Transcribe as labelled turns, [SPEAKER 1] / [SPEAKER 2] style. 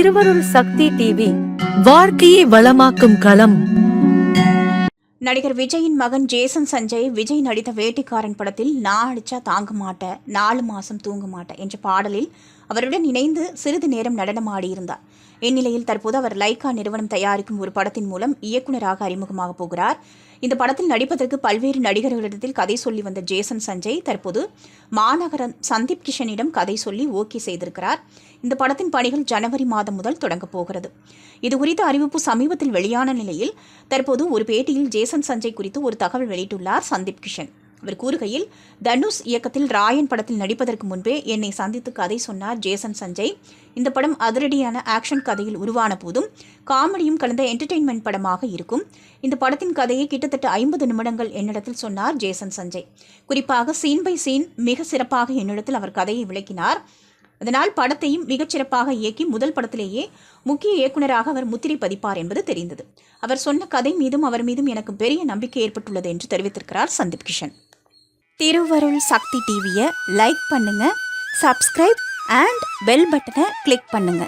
[SPEAKER 1] திருவருள் சக்தி டிவி வாழ்க்கையை வளமாக்கும் களம்.
[SPEAKER 2] நடிகர் விஜயின் மகன் ஜேசன் சஞ்சய் விஜய் நடித்த வேட்டைக்காரன் படத்தில் நான் அடிச்சா தாங்க மாட்டேன் 4 மாசம் தூங்க மாட்டேன் என்ற பாடலில் அவருடன் இணைந்து சிறிது நேரம் நடனமாடியிருந்தார். இந்நிலையில் தற்போது அவர் லைகா நிறுவனம் தயாரிக்கும் ஒரு படத்தின் மூலம் இயக்குநராக அறிமுகமாக போகிறார். இந்த படத்தில் நடிப்பதற்கு பல்வேறு நடிகர்களிடத்தில் கதை சொல்லி வந்த ஜேசன் சஞ்சய் தற்போது மாநகரம் சந்தீப் கிஷனிடம் கதை சொல்லி ஓகே செய்திருக்கிறார். இந்த படத்தின் பணிகள் ஜனவரி மாதம் முதல் தொடங்கப் போகிறது. இதுகுறித்த அறிவிப்பு சமீபத்தில் வெளியான நிலையில் தற்போது ஒரு பேட்டியில் ஜேசன் சஞ்சய் குறித்து ஒரு தகவல் வெளியிட்டுள்ளார் சந்தீப் கிஷன். அவர் கூறுகையில், தனுஷ் இயக்கத்தில் ராயன் படத்தில் நடிப்பதற்கு முன்பே என்னை சந்தித்து கதை சொன்னார் ஜேசன் சஞ்சய். இந்த படம் அதிரடியான ஆக்ஷன் கதையில் உருவான போதும் காமெடியும் கலந்த என்டர்டெயின்மெண்ட் படமாக இருக்கும். இந்த படத்தின் கதையை கிட்டத்தட்ட 50 நிமிடங்கள் என்னிடத்தில் சொன்னார் ஜேசன் சஞ்சய். குறிப்பாக சீன் பை சீன் மிக சிறப்பாக என்னிடத்தில் அவர் கதையை விளக்கினார். அதனால் படத்தையும் மிகச்சிறப்பாக இயக்கி முதல் படத்திலேயே முக்கிய இயக்குநராக அவர் முத்திரை பதிப்பார் என்பது தெரிந்தது. அவர் சொன்ன கதை மீதும் அவர் மீதும் எனக்கு பெரிய நம்பிக்கை ஏற்பட்டுள்ளது என்று தெரிவித்திருக்கிறார் சந்தீப் கிஷன். திருவருள் சக்தி டிவியை லைக் பண்ணுங்க, சப்ஸ்கிரைப் அண்ட் பெல் பட்டனை கிளிக் பண்ணுங்க.